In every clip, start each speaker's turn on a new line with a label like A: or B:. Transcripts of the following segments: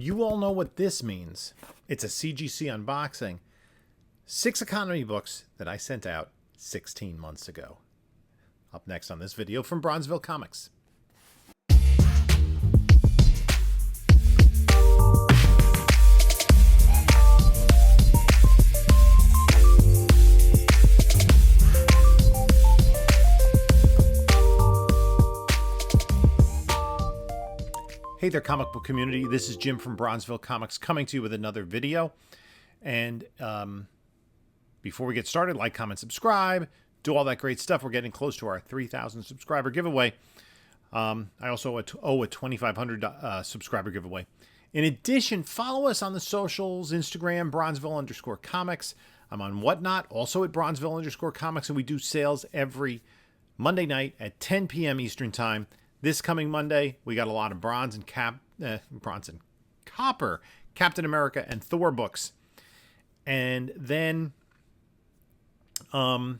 A: You all know what this means. It's a CGC unboxing. 6 economy books that I sent out 16 months ago. Up next on this video from Bronzeville Comics. Hey there, comic book community. This is Jim from Bronzeville Comics coming to you with another video. And before we get started, like, comment, subscribe, do all that great stuff. We're getting close to our 3,000 subscriber giveaway. I also owe a 2,500 subscriber giveaway. In addition, follow us on the socials, Instagram, Bronzeville_comics. I'm on Whatnot, also at Bronzeville_comics, and we do sales every Monday night at 10 p.m. Eastern Time. This coming Monday, we got a lot of bronze and copper Captain America and Thor books. And then I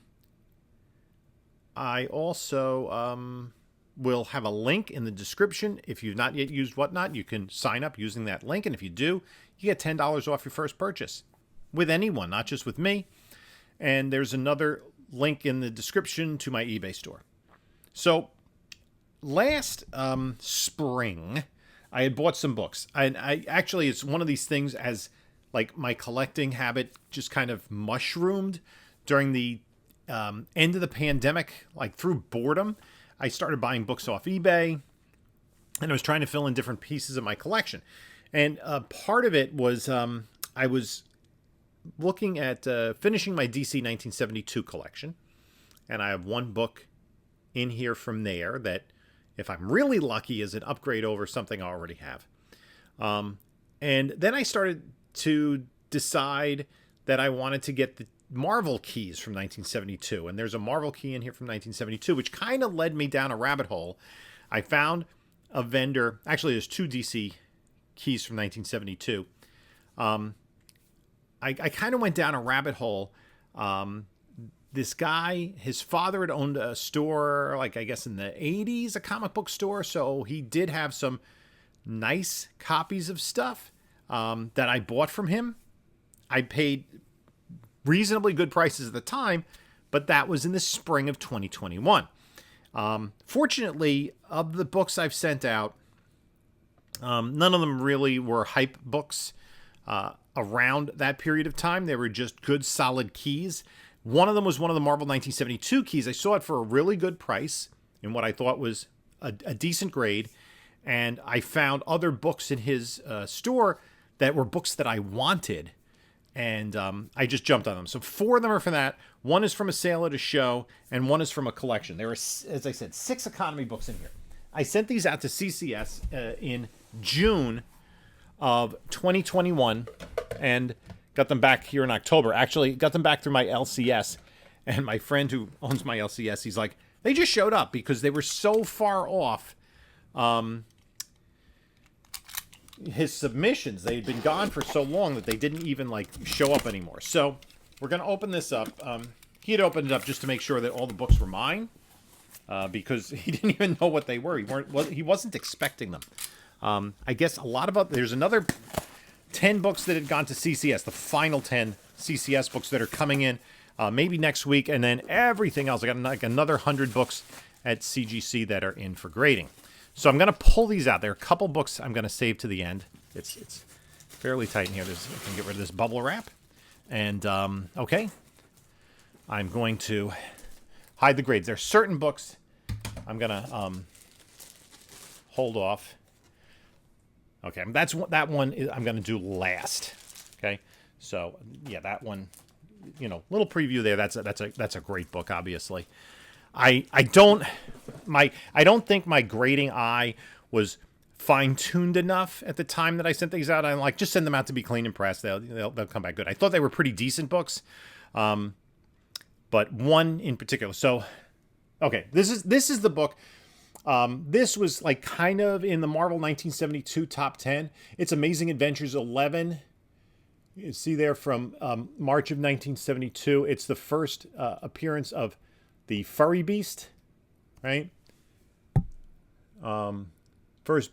A: also will have a link in the description. If you've not yet used Whatnot, you can sign up using that link. And if you do, you get $10 off your first purchase with anyone, not just with me. And there's another link in the description to my eBay store. So last spring, I had bought some books. I actually, it's one of these things as like my collecting habit just kind of mushroomed during the end of the pandemic, like through boredom. I started buying books off eBay, and I was trying to fill in different pieces of my collection. And part of it was I was looking at finishing my DC 1972 collection, and I have one book in here from there that, if I'm really lucky, is an upgrade over something I already have. And then I started to decide that I wanted to get the Marvel keys from 1972. And there's a Marvel key in here from 1972, which kind of led me down a rabbit hole. I found a vendor. Actually, there's 2 DC keys from 1972. I kind of went down a rabbit hole. This guy, his father had owned a store, like I guess in the 80s, a comic book store. So he did have some nice copies of stuff that I bought from him. I paid reasonably good prices at the time, but that was in the spring of 2021. Fortunately, of the books I've sent out, none of them really were hype books around that period of time. They were just good, solid keys. One of them was one of the Marvel 1972 keys. I saw it for a really good price in what I thought was a decent grade. And I found other books in his store that were books that I wanted. And I just jumped on them. So 4 of them are from that. One is from a sale at a show, and one is from a collection. There are, as I said, 6 economy books in here. I sent these out to CCS in June of 2021. And got them back here in October. Actually, got them back through my LCS. And my friend who owns my LCS, he's like, they just showed up because they were so far off his submissions. They had been gone for so long that they didn't even like show up anymore. So we're going to open this up. He had opened it up just to make sure that all the books were mine because he didn't even know what they were. He wasn't expecting them. I guess a lot of there's another 10 books that had gone to CCS, the final 10 CCS books that are coming in maybe next week, and then everything else. I got like another 100 books at CGC that are in for grading. So I'm going to pull these out. There are a couple books I'm going to save to the end. It's fairly tight in here. I can get rid of this bubble wrap. And, okay, I'm going to hide the grades. There are certain books I'm going to hold off. Okay, that one I'm going to do last. Okay, so yeah, that one, little preview there. That's a great book. Obviously, I don't think my grading eye was fine-tuned enough at the time that I sent these out. I'm like, just send them out to be clean and pressed. They'll come back good. I thought they were pretty decent books, but one in particular. So, okay, this is the book. This was like kind of in the Marvel 1972 top 10. It's Amazing Adventures 11. You see there from March of 1972. It's the first appearance of the furry beast, right? First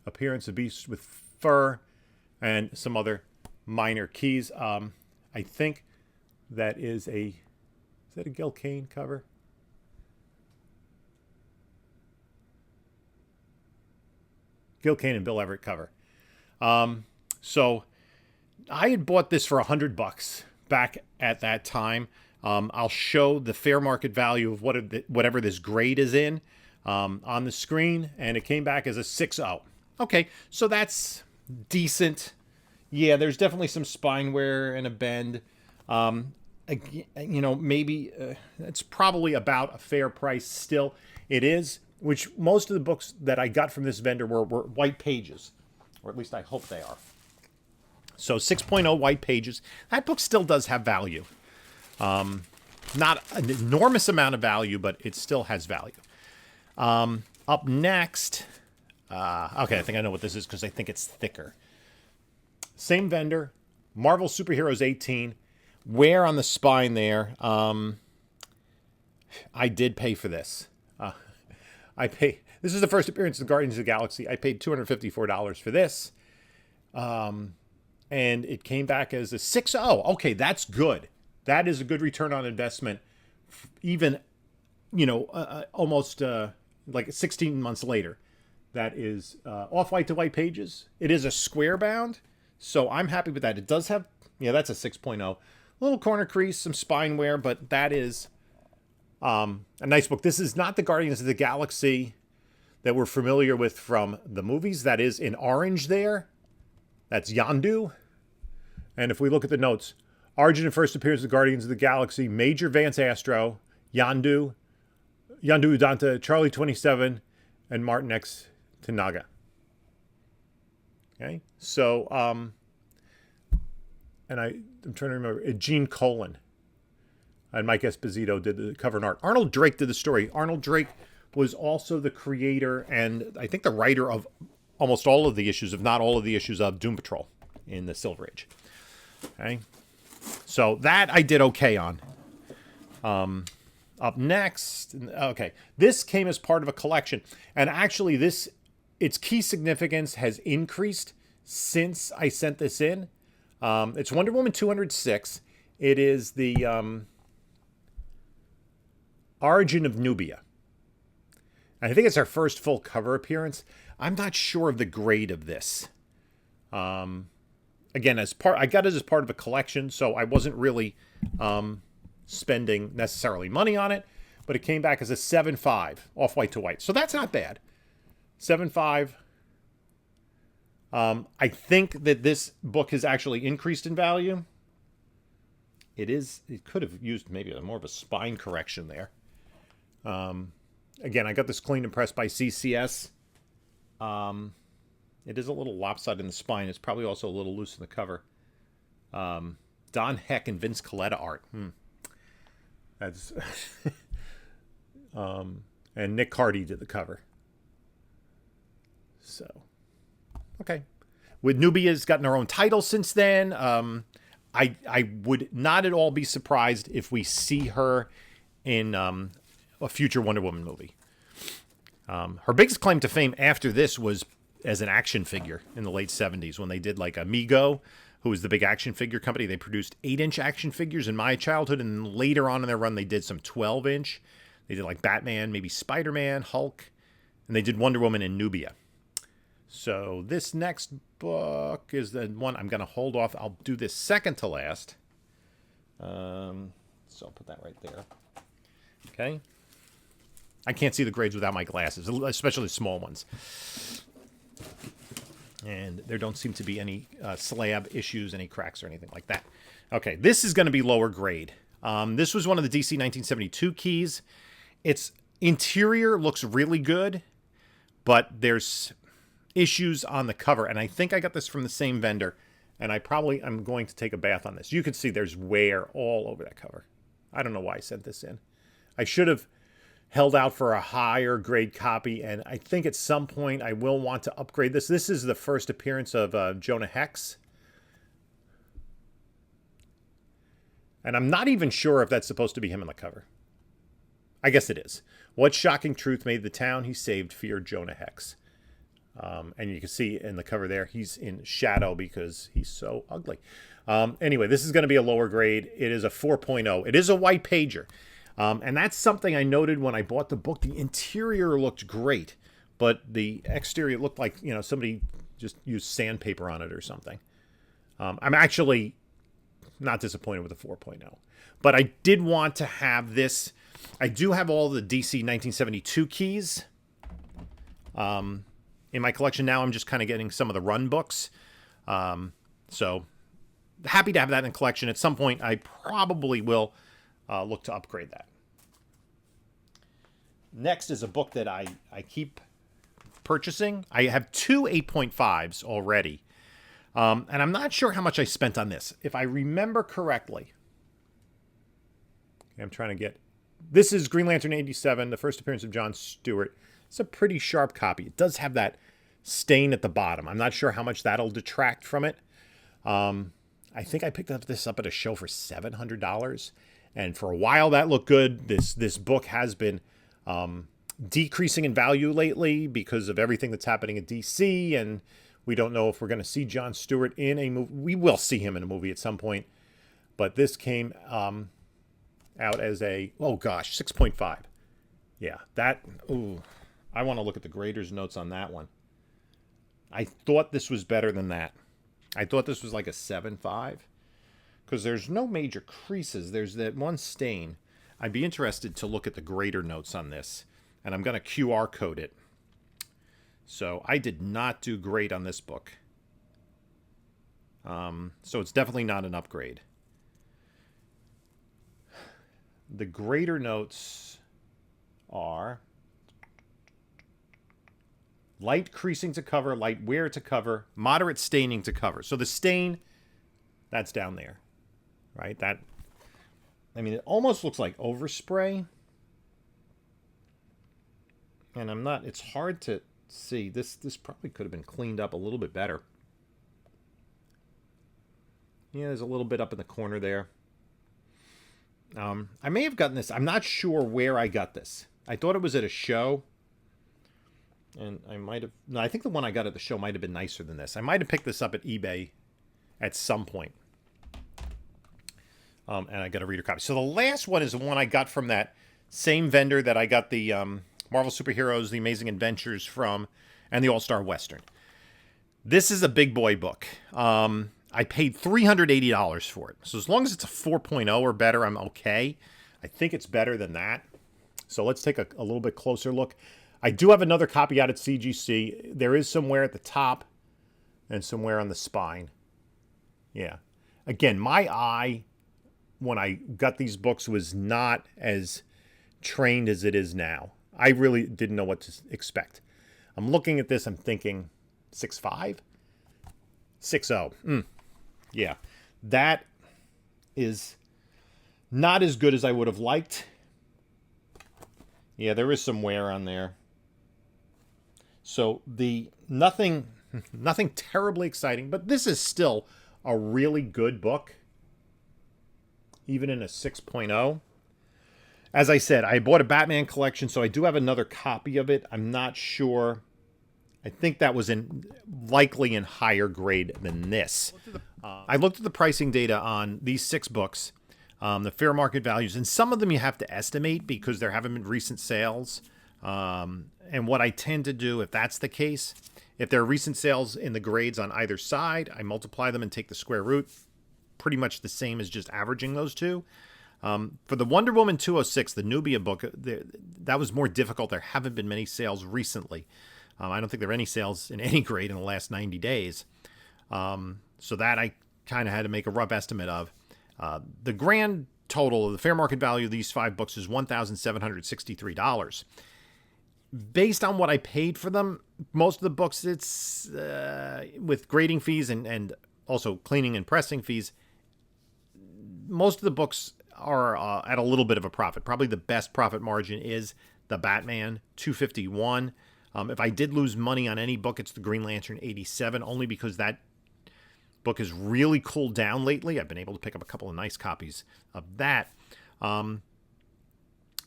A: appearance of beast with fur, and some other minor keys. I think that is is that a Gil Kane cover? Gil Kane and Bill Everett cover. So I had bought this for $100 back at that time. I'll show the fair market value of whatever this grade is in on the screen, and it came back as a 6.0. Okay, so that's decent. Yeah, there's definitely some spine wear and a bend. Maybe it's probably about a fair price still. It is, which most of the books that I got from this vendor were white pages, or at least I hope they are. So 6.0 white pages. That book still does have value. Not an enormous amount of value, but it still has value. Up next, okay, I think I know what this is because I think it's thicker. Same vendor, Marvel Superheroes 18. Wear on the spine there. I did pay for this. This is the first appearance of Guardians of the Galaxy. I paid $254 for this. And it came back as a 6.0. Okay, that's good. That is a good return on investment. Even, almost like 16 months later. That is off-white to white pages. It is a square bound, so I'm happy with that. It does have, that's a 6.0. Little corner crease, some spine wear, but that is a nice book. This is not the Guardians of the Galaxy that we're familiar with from the movies. That is in orange there. That's Yondu. And if we look at the notes, origin and first appearance of the Guardians of the Galaxy, Major Vance Astro, Yondu Udanta, Charlie 27, and Martin X Tanaga. Okay, so, and I'm trying to remember, Gene Colan and Mike Esposito did the cover and art. Arnold Drake did the story. Arnold Drake was also the creator and I think the writer of almost all of the issues, if not all of the issues of Doom Patrol in the Silver Age. Okay, so that I did okay on. Up next, okay, this came as part of a collection, and actually its key significance has increased since I sent this in. It's Wonder Woman 206. It is the Origin of Nubia. And I think it's our first full cover appearance. I'm not sure of the grade of this. Again, I got it as part of a collection, so I wasn't really spending necessarily money on it, but it came back as a 7.5 off-white to white. So that's not bad. 7.5. I think that this book has actually increased in value. It could have used maybe more of a spine correction there. Again, I got this cleaned and pressed by CCS. It is a little lopsided in the spine. It's probably also a little loose in the cover. Don Heck and Vince Coletta art. That's and Nick Cardy did the cover. So, okay. With Nubia's gotten her own title since then. I would not at all be surprised if we see her in a future Wonder Woman movie. Her biggest claim to fame after this was as an action figure in the late 70s when they did like Amigo, who was the big action figure company. They produced 8-inch action figures in my childhood, and later on in their run, they did some 12-inch. They did like Batman, maybe Spider-Man, Hulk, and they did Wonder Woman and Nubia. So this next book is the one I'm going to hold off. I'll do this second to last. So I'll put that right there. Okay. I can't see the grades without my glasses, especially the small ones. And there don't seem to be any slab issues, any cracks or anything like that. Okay, this is going to be lower grade. This was one of the DC 1972 keys. Its interior looks really good, but there's issues on the cover. And I think I got this from the same vendor, and I'm going to take a bath on this. You can see there's wear all over that cover. I don't know why I sent this in. I should have held out for a higher grade copy, and I think at some point I will want to upgrade this. This is the first appearance of Jonah Hex. And I'm not even sure if that's supposed to be him on the cover. I guess it is. What shocking truth made the town he saved fear Jonah Hex? And you can see in the cover there, he's in shadow because he's so ugly. Anyway, this is going to be a lower grade. It is a 4.0. It is a white pager. And that's something I noted when I bought the book. The interior looked great, but the exterior looked like, you know, somebody just used sandpaper on it or something. I'm actually not disappointed with the 4.0. But I did want to have this. I do have all the DC 1972 keys in my collection now. I'm just kind of getting some of the run books. So happy to have that in the collection. At some point, I probably will look to upgrade that. Next is a book that I keep purchasing. I have two 8.5s already. And I'm not sure how much I spent on this. If I remember correctly, I'm trying to get... This is Green Lantern 87, the first appearance of John Stewart. It's a pretty sharp copy. It does have that stain at the bottom. I'm not sure how much that'll detract from it. I think I picked this up at a show for $700. And for a while, that looked good. This book has been decreasing in value lately because of everything that's happening at DC, and we don't know if we're going to see John Stewart in a movie. We will see him in a movie at some point, but this came out as a, oh gosh, 6.5. Yeah, that, ooh, I want to look at the grader's notes on that one. I thought this was better than that. I thought this was like a 7.5 because there's no major creases. There's that one stain. I'd be interested to look at the grader notes on this, and I'm going to QR code it. So I did not do great on this book. So it's definitely not an upgrade. The grader notes are light creasing to cover, light wear to cover, moderate staining to cover. So the stain, that's down there, right? That, I mean, it almost looks like overspray. And I'm not, it's hard to see. This probably could have been cleaned up a little bit better. Yeah, there's a little bit up in the corner there. I may have gotten this. I'm not sure where I got this. I thought it was at a show. And I might have... No, I think the one I got at the show might have been nicer than this. I might have picked this up at eBay at some point. And I got a reader copy. So the last one is the one I got from that same vendor that I got the Marvel Superheroes, The Amazing Adventures from, and the All-Star Western. This is a big boy book. I paid $380 for it. So as long as it's a 4.0 or better, I'm okay. I think it's better than that. So let's take a little bit closer look. I do have another copy out at CGC. There is somewhere at the top and somewhere on the spine. Yeah. Again, my eye, when I got these books, was not as trained as it is now. I really didn't know what to expect. I'm looking at this, I'm thinking 6.5? 6.0. Yeah. That is not as good as I would have liked. Yeah, there is some wear on there. So nothing terribly exciting, but this is still a really good book, even in a 6.0. As I said, I bought a Batman collection, so I do have another copy of it. I'm not sure. I think that was likely in higher grade than this. I looked at the pricing data on these 6 books, the fair market values, and some of them you have to estimate because there haven't been recent sales. And what I tend to do, if that's the case, if there are recent sales in the grades on either side, I multiply them and take the square root. Pretty much the same as just averaging those two. For the Wonder Woman 206, the Nubia book, that was more difficult. There haven't been many sales recently. I don't think there are any sales in any grade in the last 90 days. So that I kind of had to make a rough estimate of. The grand total of the fair market value of these 5 books is $1,763. Based on what I paid for them, most of the books, it's with grading fees and also cleaning and pressing fees, most of the books are at a little bit of a profit. Probably the best profit margin is the Batman 251. If I did lose money on any book, it's the Green Lantern 87, only because that book has really cooled down lately. I've been able to pick up a couple of nice copies of that.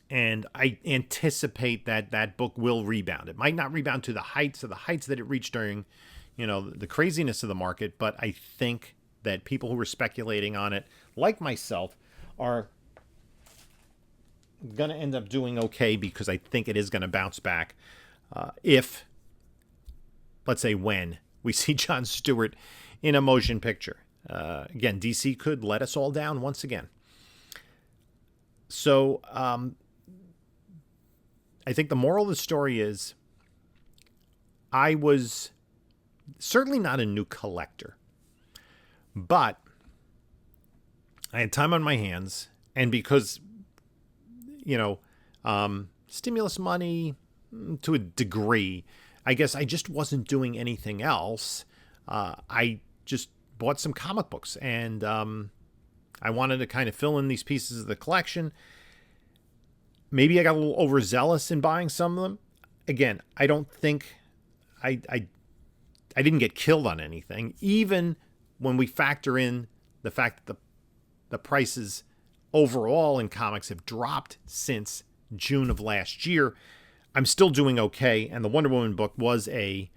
A: And I anticipate that that book will rebound. It might not rebound to the heights that it reached during, the craziness of the market, but I think that people who were speculating on it, like myself, are going to end up doing okay, because I think it is going to bounce back if, let's say, when we see Jon Stewart in a motion picture. Again, DC could let us all down once again. So I think the moral of the story is I was certainly not a new collector, but I had time on my hands, and because, stimulus money to a degree, I guess I just wasn't doing anything else. I just bought some comic books, and I wanted to kind of fill in these pieces of the collection. Maybe I got a little overzealous in buying some of them. Again, I don't think I didn't get killed on anything, even when we factor in the fact that the prices overall in comics have dropped since June of last year. I'm still doing okay, and the Wonder Woman book was a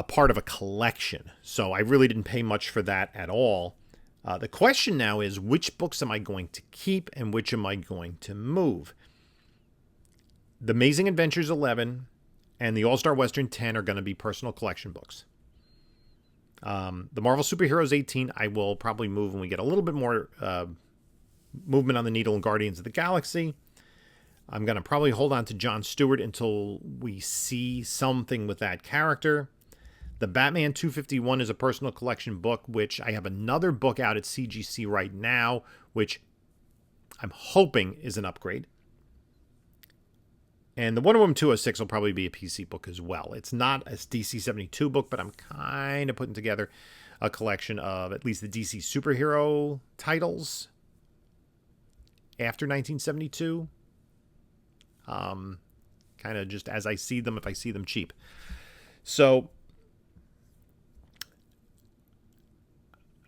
A: part of a collection, so I really didn't pay much for that at all. The question now is, which books am I going to keep and which am I going to move? The Amazing Adventures 11 and the All-Star Western 10 are going to be personal collection books. The Marvel Superheroes 18 I will probably move when we get a little bit more movement on the needle in Guardians of the Galaxy. I'm going to probably hold on to Jon Stewart until we see something with that character. The Batman 251 is a personal collection book, which I have another book out at CGC right now, which I'm hoping is an upgrade. And the Wonder Woman 206 will probably be a PC book as well. It's not a DC 72 book, but I'm kind of putting together a collection of at least the DC superhero titles after 1972. Kind of just as I see them, if I see them cheap. So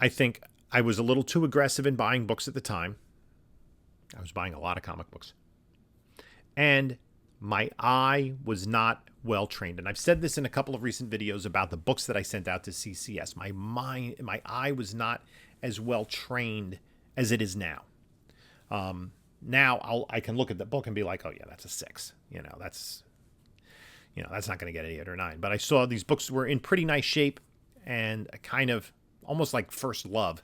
A: I think I was a little too aggressive in buying books at the time. I was buying a lot of comic books. And my eye was not well trained. And I've said this in a couple of recent videos about the books that I sent out to CCS. My eye was not as well trained as it is now. Now I can look at the book and be like, oh yeah, that's a 6. That's not going to get an 8 or 9. But I saw these books were in pretty nice shape, and I kind of, almost like First Love,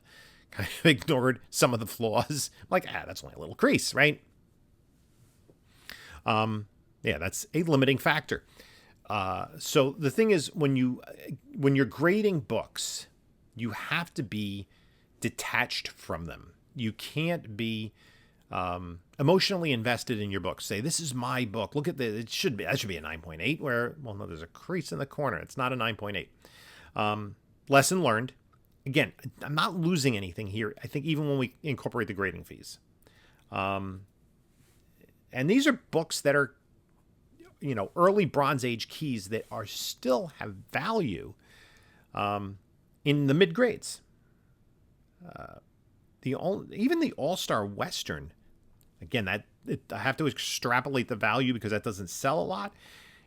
A: kind of ignored some of the flaws. Like, that's only a little crease, right? Yeah, that's a limiting factor. So the thing is, when you're grading books, you have to be detached from them. You can't be emotionally invested in your book. Say, this is my book. Look at that should be a 9.8. Where, well, no, there's a crease in the corner. It's not a 9.8. Lesson learned. Again, I'm not losing anything here. I think even when we incorporate the grading fees. And these are books that are, early Bronze Age keys that are still have value in the mid grades. Even the All-Star Western, again, I have to extrapolate the value because that doesn't sell a lot,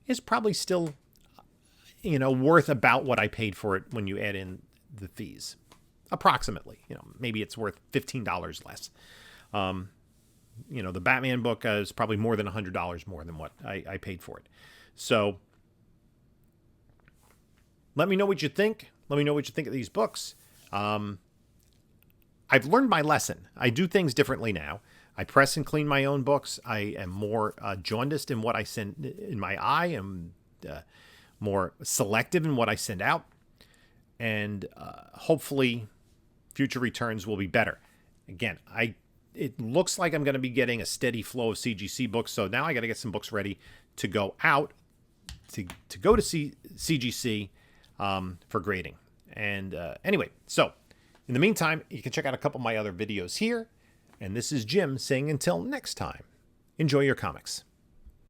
A: is probably still, worth about what I paid for it when you add in the fees, approximately. Maybe it's worth $15 less. The Batman book is probably more than $100 more than what I paid for it. So let me know what you think. Let me know what you think of these books. I've learned my lesson. I do things differently now. I press and clean my own books. I am more jaundiced in what I send in my eye. I'm more selective in what I send out. And hopefully future returns will be better. Again, it looks like I'm going to be getting a steady flow of CGC books. So now I got to get some books ready to go out, to go to CGC for grading. And anyway, so in the meantime, you can check out a couple of my other videos here. And this is Jim saying until next time, enjoy your comics.